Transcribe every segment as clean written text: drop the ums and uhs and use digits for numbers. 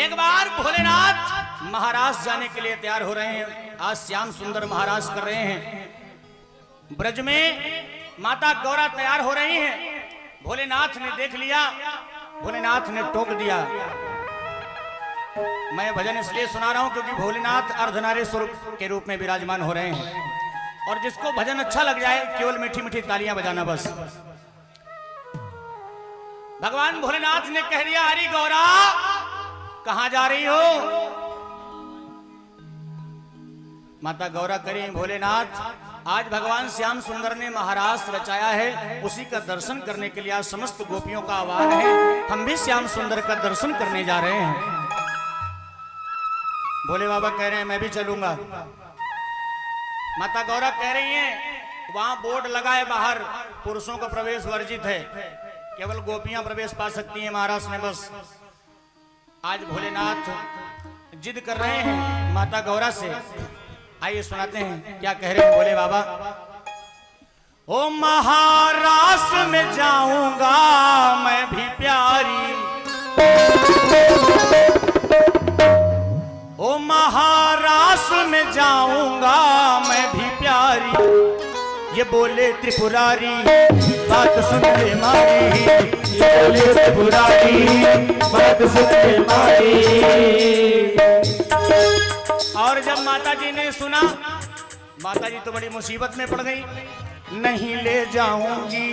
एक बार भोलेनाथ महाराज जाने के लिए तैयार हो रहे हैं। आज श्याम सुंदर महाराज कर रहे हैं। ब्रज में माता गौरा तैयार हो रही हैं। भोलेनाथ ने देख लिया, भोलेनाथ ने टोक दिया। मैं भजन इसलिए सुना रहा हूं क्योंकि भोलेनाथ अर्धनारीश्वर के रूप में विराजमान हो रहे हैं। और जिसको भजन अच्छा लग जाए केवल मीठी मीठी तालियां बजाना बस। भगवान भोलेनाथ ने कह दिया, अरे गौरा कहां जा रही हो? माता गौरा करें, भोलेनाथ आज भगवान श्याम सुंदर ने महारास रचाया है, उसी का दर्शन करने के लिए आज समस्त गोपियों का आह्वान है। हम भी श्याम सुंदर का दर्शन करने जा रहे हैं। भोले बाबा कह रहे हैं मैं भी चलूंगा। माता गौरा कह रही हैं वहां बोर्ड लगा है बाहर, पुरुषों का प्रवेश वर्जित है, केवल गोपियां प्रवेश पा सकती हैं महाराज में बस। आज भोलेनाथ जिद कर रहे हैं माता गौरा से। आइए सुनाते हैं क्या कह रहे हैं भोले बाबा। ओ महाराष्ट्र में जाऊंगा मैं भी प्यारी, ओ महाराष्ट्र में जाऊंगा मैं भी प्यारी। ये बोले त्रिपुरारी बात सुन ले मारी, ये बोले त्रिपुरारी बात सुन ले मारी। और जब माता जी ने सुना, माता जी तो बड़ी मुसीबत में पड़ गई। नहीं ले जाऊंगी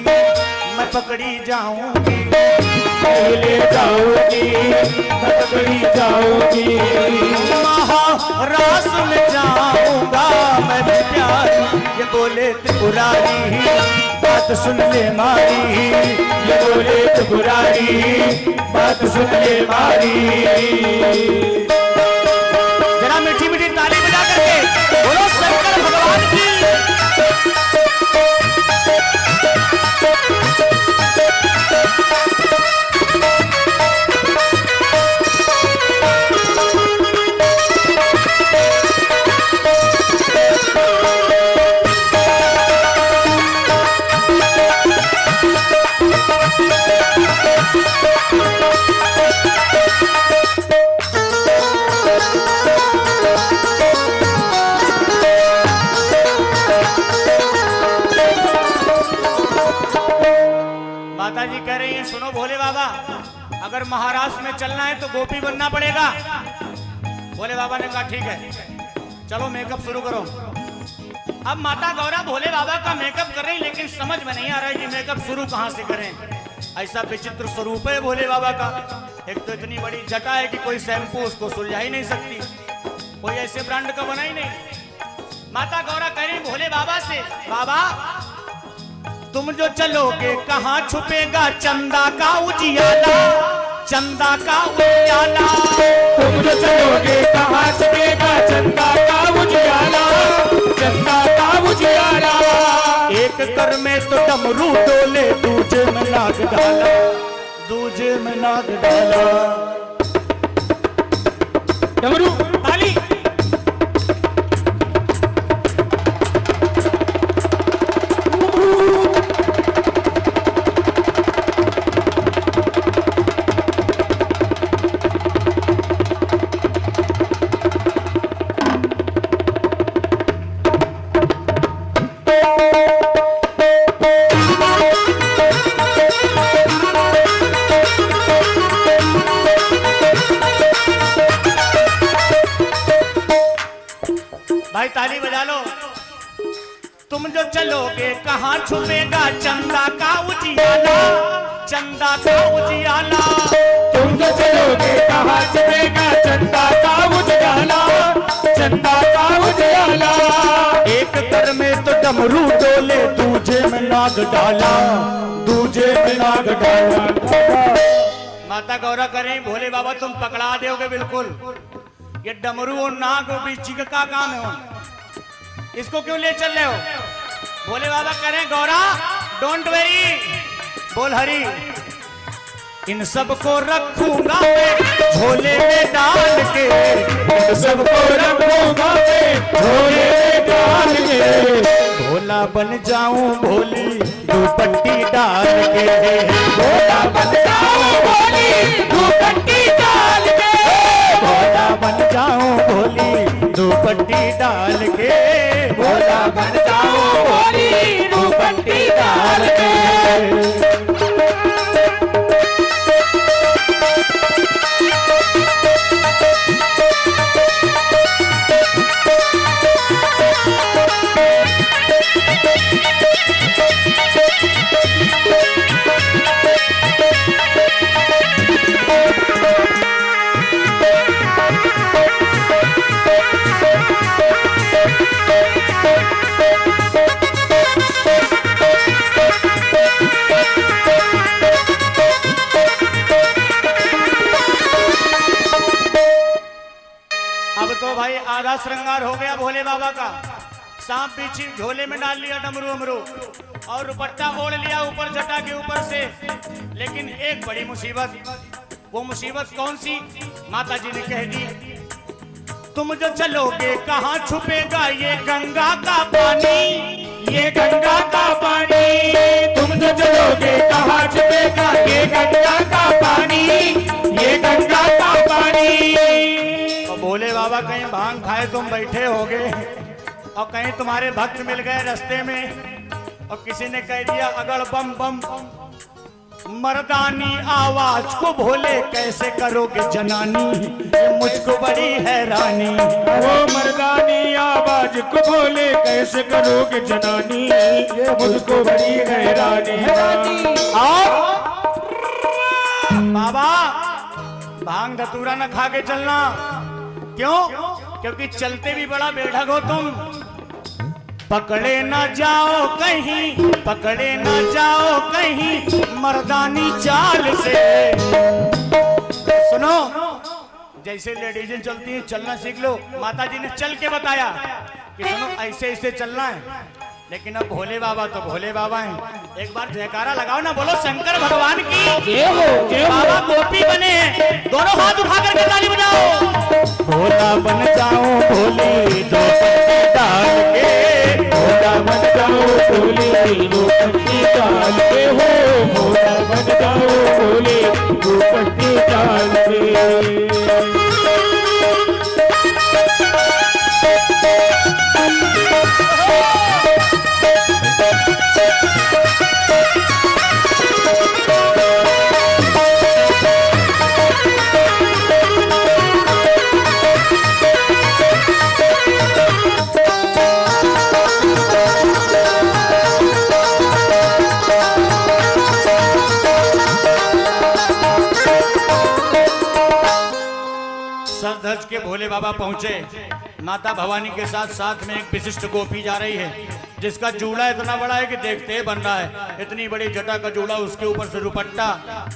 मैं पकड़ी जाऊंगी, नहीं ले जाऊंगी मैं पकड़ी जाऊंगी। महाराष्ट्र में जाऊंगा मैं भी प्यारी, ये बोले त्रिपुरारी बात सुन ले मारी, ये बोले त्रिपुरारी बात सुन ले मारी। जरा मीठी मीठी ताली बजा करके बोलो शंकर भगवान की। माता जी कह रही हैं सुनो भोले बाबा, अगर महाराष्ट्र में चलना है तो गोपी बनना पड़ेगा। भोले बाबा ने कहा ठीक है, चलो मेकअप शुरू करो। अब माता गौरा भोले बाबा का मेकअप कर रही, लेकिन समझ में नहीं आ रहा है कि मेकअप शुरू कहां से करें। ऐसा विचित्र स्वरूप है भोले बाबा का। एक तो इतनी बड़ी जटा है कि कोई शैम्पू उसको सुलझा ही नहीं सकती, कोई ऐसे ब्रांड का बना ही नहीं। माता गौरा कह रही भोले बाबा से, बाबा तुम जो चलोगे कहाँ छुपेगा चंदा का उजियाला, चंदा का उजियाला। तुम जो चलोगे कहाँ छुपेगा चंदा का उजियाला, चंदा का उजियाला। एक कर में तो डमरू डोले, दूजे में नाग डाला, दूजे में नाग डाला। डमरू ताली। भाई ताली बजा लो। तुम जो चलोगे कहाँ छुपेगा चंदा का उजियाला, चंदा का उजियाला। तुम जो चलोगे कहाँ छुपेगा चंदा का उजियाला, चंदा का उजियाला। एक कर में तो डमरू डोले, दूजे में नाग डाला, दूजे में नाग डाला। माता गौरा करें भोले बाबा तुम पकड़ा दोगे बिल्कुल। ये डमरू और नाग और बीच का काम है, इसको क्यों ले चल रहे हो? भोले बाबा कह रहे हैं गौरा डोंट वेरी, बोल हरी। इन सबको रखूंगा मैं झोले में डाल के, इन सबको रखूंगा मैं झोले में डाल के। भोला बन जाऊं भोली दुपट्टी डाल के, भोला बन जाऊं भोली दुपट्टी डाल के। बन जाओ भोली दुपट्टी डाल के। अब तो भाई आधा श्रृंगार हो गया भोले बाबा का। सांप पीछे झोले में डाल लिया डमरू अमरू और दुपट्टा ओढ़ लिया ऊपर जटा के ऊपर से। लेकिन एक बड़ी मुसीबत, वो मुसीबत कौन सी? माता जी ने कह दी, तुम जो चलोगे कहाँ छुपेगा ये गंगा का पानी, ये गंगा का पानी। तुम जो चलोगे कहाँ छुपेगा ये गंगा का पानी, ये गंगा का पानी। और भोले बाबा कहीं भांग खाए तुम बैठे होगे और कहीं तुम्हारे भक्त मिल गए रास्ते में और किसी ने कह दिया अगड़ बम बम, मर्दानी आवाज को भोले कैसे करोगे जनानी, ये मुझको बड़ी हैरानी। वो मर्दानी आवाज को भोले कैसे करोगे जनानी, ये मुझको बड़ी हैरानी। बाबा भांग धतूरा न खा के चलना। क्यों? क्योंकि चलते भी बड़ा बेढक हो तुम। पकड़े ना जाओ कहीं, पकड़े ना जाओ कहीं मर्दानी चाल से। सुनो, जैसे लेडीजें चलती हैं चलना सीख लो। माता जी ने चल के बताया कि सुनो ऐसे ऐसे चलना है। लेकिन अब भोले बाबा तो भोले बाबा हैं। एक बार जयकारा लगाओ ना, बोलो शंकर भगवान की जय हो, जय हो। बाबा गोपी बने हैं, दोनों हाथ उठा करके ताली बजाओ। भोला बन जाओ भोली दुपट्टी डाल के, भोला बन जाओ भोली दुपट्टी डाल के हो, भोला बन जाओ भोली दुपट्टी डाल के। सर धज के भोले बाबा पहुंचे। माता भवानी के साथ साथ में एक विशिष्ट गोपी जा रही है जिसका जूड़ा इतना बड़ा है कि देखते बन रहा है। इतनी बड़ी जटा का जूड़ा, उसके ऊपर से दुपट्टा।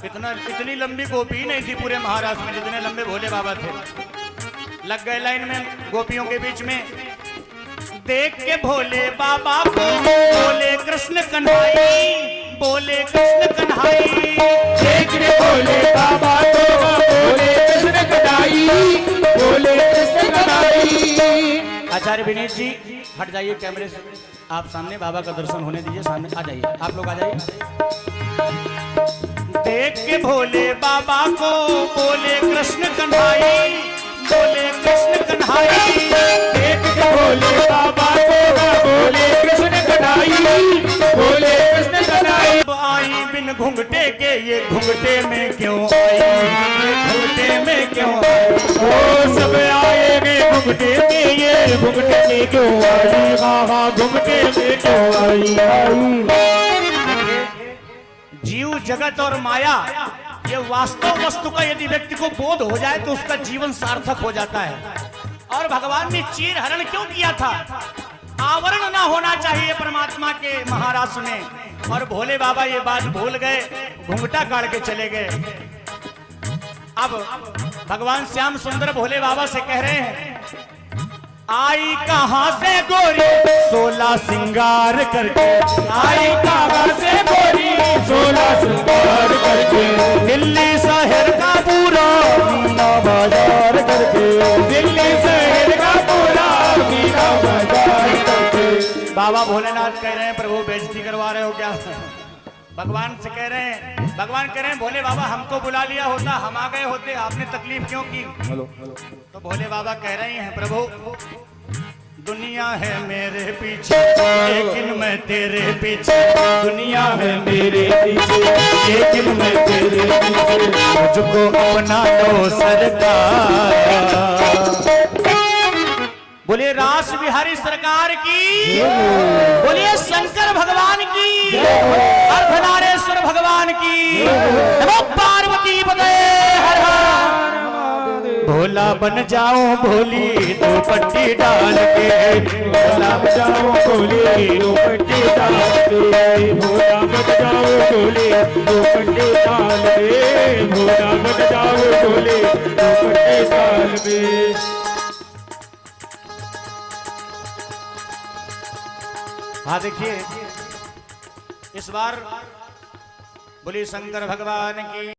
इतनी लंबी गोपी नहीं थी पूरे महाराष्ट्र में जितने लंबे भोले बाबा थे। लग गए लाइन में गोपियों के बीच में। देख के भोले बाबा को बोले कृष्ण कन्हाई, बोले कृष्ण कन्हाई। देख रे भोले बाबा को बोले कृष्ण कन्हाई, बोले कृष्ण कन्हाई। आचार्य विनीत जी हट जाइए कैमरे से, आप सामने बाबा का दर्शन होने दीजिए। सामने आ जाइए, आप लोग आ जाइए। देख के भोले बाबा को बोले कृष्ण कन्हाई, बोले कृष्ण कन्हाई। देख के भोले बाबा को बोले कृष्ण कन्हाई, बोले कृष्ण कन्हाई। आई बिन घुंघटे के ये घुंघटे में क्यों आई, ये घुंघटे में क्यों आई। वो सब आएंगे घुंघटे में, ये घुंघटे में क्यों आई, हाँ घुंघटे में क्यों आई। जीव जगत और माया ये वास्तव वस्तु का यदि व्यक्ति को बोध हो जाए तो उसका जीवन सार्थक हो जाता है। और भगवान ने चीर हरण क्यों किया था? आवरण ना होना चाहिए परमात्मा के महाराष्ट्र में। और भोले बाबा ये बात भूल गए, घूंघटा काट के चले गए। अब भगवान श्याम सुंदर भोले बाबा से कह रहे हैं, आई कहां से गोरी 16 सिंगार करके, आई कहां से गोरी 16 सिंगार करके, दिल्ली शहर का पूरा मीना बाजार करके, दिल्ली शहर का पूरा मीना बाजार करके। बाबा भोलेनाथ कह रहे हैं प्रभु बेइज्जती करवा रहे हो क्या? भगवान से कह रहे हैं, भगवान कह रहे हैं भोले बाबा हमको बुला लिया होता, हम आ गए होते, आपने तकलीफ क्यों की? तो भोले बाबा कह रहे हैं प्रभु दुनिया है मेरे पीछे लेकिन मैं तेरे पीछे, दुनिया है मेरे पीछे लेकिन मैं तेरे पीछे, मुझको अपना लो सरकार। बोलिए रास बिहारी सरकार की, बोलिए शंकर भगवान की, अर्धनारेश्वर भगवान की, नमो पार्वती पते हर हर। भोला बन जाओ भोली दो पट्टी डाल के, भोला बजाओ भोले दो पट्टी डाल के, भोला बजाओ भोले दो पट्टी डाल के, भोला बजाओ भोले दो पट्टी डाल के। हाँ देखिए इस बार बोलिए शंकर भगवान की।